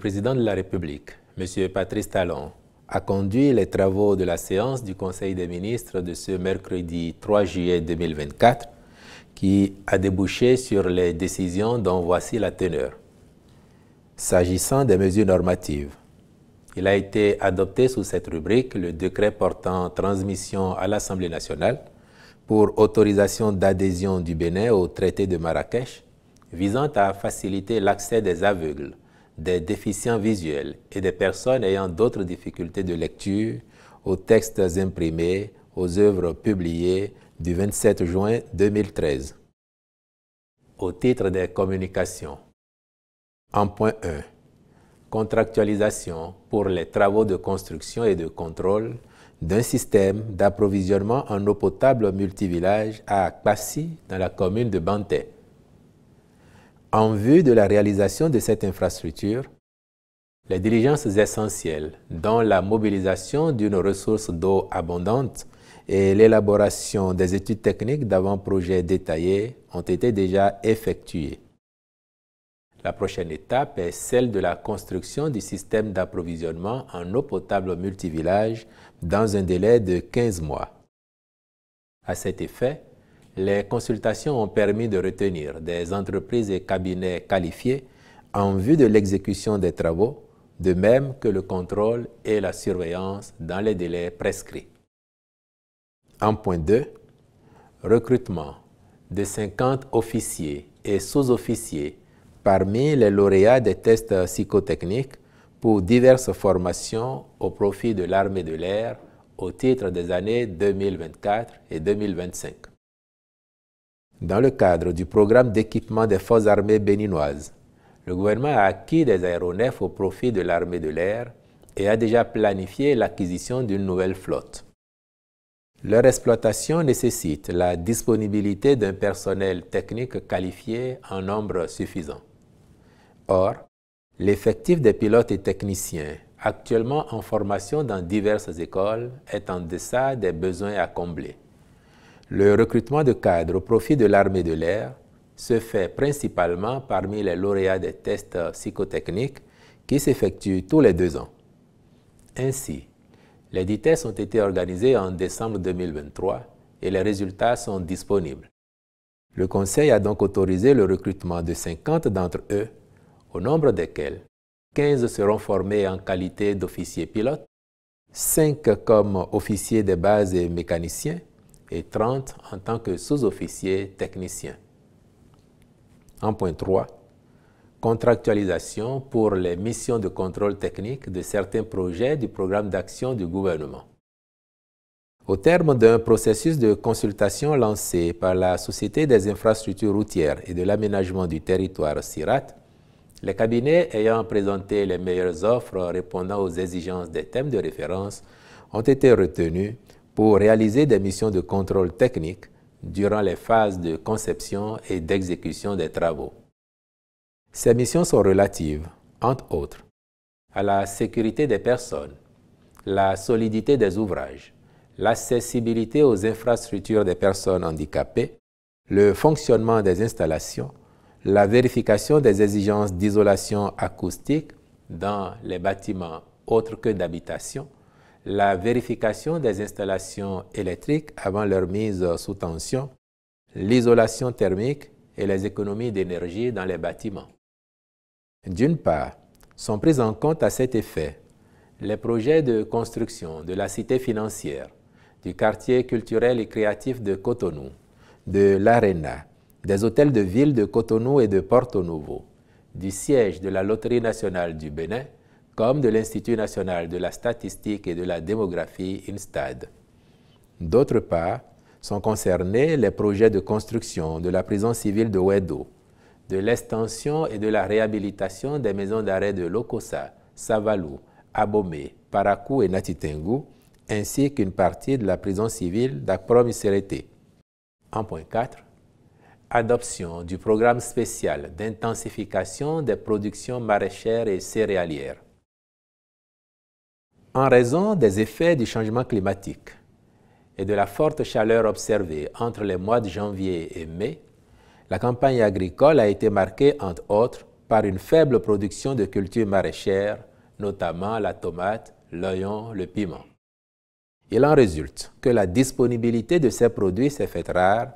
président de la République, M. Patrice Talon, a conduit les travaux de la séance du Conseil des ministres de ce mercredi 3 juillet 2024 qui a débouché sur les décisions dont voici la teneur. S'agissant des mesures normatives, il a été adopté sous cette rubrique le décret portant transmission à l'Assemblée nationale pour autorisation d'adhésion du Bénin au traité de Marrakech visant à faciliter l'accès des aveugles, des déficients visuels et des personnes ayant d'autres difficultés de lecture aux textes imprimés, aux œuvres publiées du 27 juin 2013. Au titre des communications. En point 1. Contractualisation pour les travaux de construction et de contrôle d'un système d'approvisionnement en eau potable multivillage à Kpassi, dans la commune de Banté. En vue de la réalisation de cette infrastructure, les diligences essentielles, dont la mobilisation d'une ressource d'eau abondante et l'élaboration des études techniques d'avant-projet détaillées, ont été déjà effectuées. La prochaine étape est celle de la construction du système d'approvisionnement en eau potable multivillage dans un délai de 15 mois. À cet effet, les consultations ont permis de retenir des entreprises et cabinets qualifiés en vue de l'exécution des travaux, de même que le contrôle et la surveillance dans les délais prescrits. En point 2, recrutement de 50 officiers et sous-officiers parmi les lauréats des tests psychotechniques pour diverses formations au profit de l'armée de l'air au titre des années 2024 et 2025. Dans le cadre du programme d'équipement des forces armées béninoises, le gouvernement a acquis des aéronefs au profit de l'armée de l'air et a déjà planifié l'acquisition d'une nouvelle flotte. Leur exploitation nécessite la disponibilité d'un personnel technique qualifié en nombre suffisant. Or, l'effectif des pilotes et techniciens actuellement en formation dans diverses écoles est en deçà des besoins à combler. Le recrutement de cadres au profit de l'armée de l'air se fait principalement parmi les lauréats des tests psychotechniques qui s'effectuent tous les 2 ans. Ainsi, les 10 tests ont été organisés en décembre 2023 et les résultats sont disponibles. Le Conseil a donc autorisé le recrutement de 50 d'entre eux, au nombre desquels 15 seront formés en qualité d'officiers pilotes, 5 comme officiers de base et mécaniciens, et 30 en tant que sous-officiers techniciens. En point 3, contractualisation pour les missions de contrôle technique de certains projets du programme d'action du gouvernement. Au terme d'un processus de consultation lancé par la Société des infrastructures routières et de l'aménagement du territoire SIRAT, les cabinets ayant présenté les meilleures offres répondant aux exigences des thèmes de référence ont été retenus pour réaliser des missions de contrôle technique durant les phases de conception et d'exécution des travaux. Ces missions sont relatives, entre autres, à la sécurité des personnes, la solidité des ouvrages, l'accessibilité aux infrastructures des personnes handicapées, le fonctionnement des installations, la vérification des exigences d'isolation acoustique dans les bâtiments autres que d'habitation, la vérification des installations électriques avant leur mise sous tension, l'isolation thermique et les économies d'énergie dans les bâtiments. D'une part, sont pris en compte à cet effet les projets de construction de la cité financière, du quartier culturel et créatif de Cotonou, de l'Arena, des hôtels de ville de Cotonou et de Porto Novo, du siège de la Loterie nationale du Bénin, comme de l'Institut national de la statistique et de la démographie INSTAD. D'autre part, sont concernés les projets de construction de la prison civile de Ouedo, de l'extension et de la réhabilitation des maisons d'arrêt de Lokossa, Savalou, Abomey, Parakou et Natitengu, ainsi qu'une partie de la prison civile d'Akprom-Iserete. En point 4, adoption du programme spécial d'intensification des productions maraîchères et céréalières. En raison des effets du changement climatique et de la forte chaleur observée entre les mois de janvier et mai, la campagne agricole a été marquée, entre autres, par une faible production de cultures maraîchères, notamment la tomate, l'oignon, le piment. Il en résulte que la disponibilité de ces produits s'est faite rare,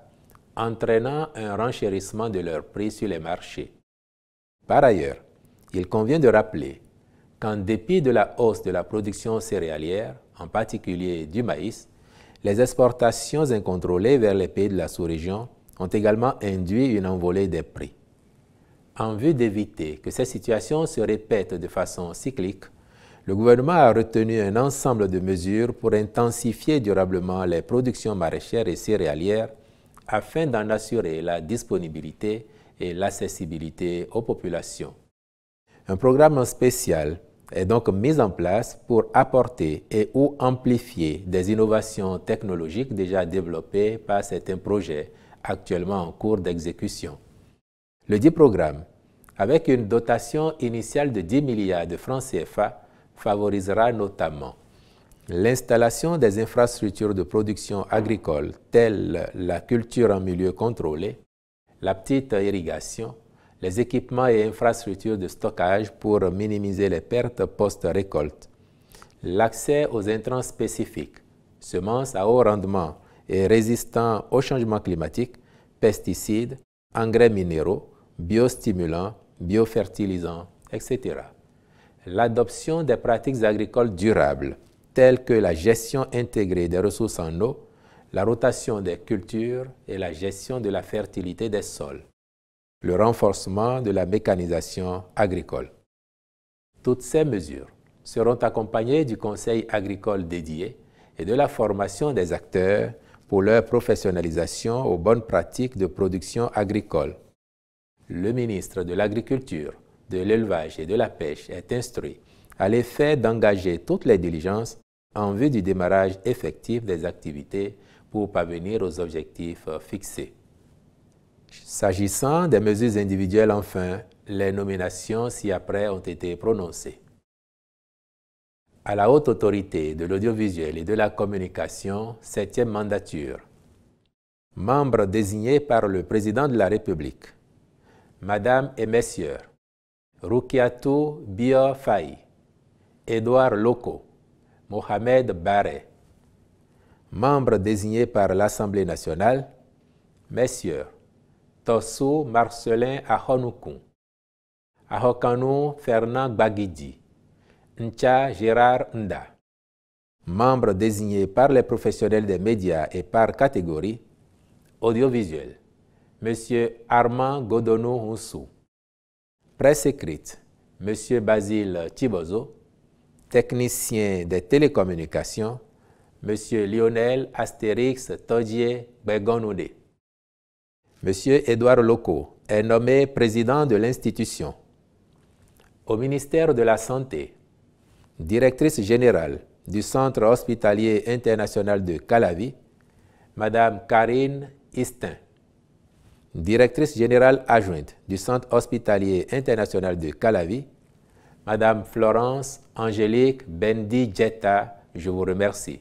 entraînant un renchérissement de leurs prix sur les marchés. Par ailleurs, il convient de rappeler qu'en dépit de la hausse de la production céréalière, en particulier du maïs, les exportations incontrôlées vers les pays de la sous-région ont également induit une envolée des prix. En vue d'éviter que ces situations se répètent de façon cyclique, le gouvernement a retenu un ensemble de mesures pour intensifier durablement les productions maraîchères et céréalières afin d'en assurer la disponibilité et l'accessibilité aux populations. Un programme spécial est donc mis en place pour apporter et ou amplifier des innovations technologiques déjà développées par certains projets actuellement en cours d'exécution. Le dit programme, avec une dotation initiale de 10 milliards de francs CFA, favorisera notamment l'installation des infrastructures de production agricole telles la culture en milieu contrôlé, la petite irrigation, les équipements et infrastructures de stockage pour minimiser les pertes post-récolte, l'accès aux intrants spécifiques, semences à haut rendement et résistants au changement climatique, pesticides, engrais minéraux, biostimulants, biofertilisants, etc. L'adoption des pratiques agricoles durables, telles que la gestion intégrée des ressources en eau, la rotation des cultures et la gestion de la fertilité des sols, le renforcement de la mécanisation agricole. Toutes ces mesures seront accompagnées du conseil agricole dédié et de la formation des acteurs pour leur professionnalisation aux bonnes pratiques de production agricole. Le ministre de l'Agriculture, de l'Élevage et de la Pêche est instruit à l'effet d'engager toutes les diligences en vue du démarrage effectif des activités pour parvenir aux objectifs fixés. S'agissant des mesures individuelles, enfin, les nominations ci-après ont été prononcées. À la haute autorité de l'audiovisuel et de la communication, 7e mandature. Membres désignés par le président de la République, Madame et Messieurs, Rukiatou Bio Faye, Édouard Loko, Mohamed Barre. Membres désignés par l'Assemblée nationale, Messieurs, Tossou Marcelin Ahonoukoun, Ahokanou Fernand Bagidi, Ncha Gérard Nda. Membres désignés par les professionnels des médias et par catégorie, audiovisuel, M. Armand Godonou Houssou. Presse écrite, M. Basile Thibozo. Technicien des télécommunications, M. Lionel Astérix Todier Begonoude. M. Édouard Loko est nommé président de l'institution. Au ministère de la Santé, directrice générale du Centre hospitalier international de Calavi, Mme Karine Istin. Directrice générale adjointe du Centre hospitalier international de Calavi, Madame Florence Angélique Bendi Djetta, je vous remercie.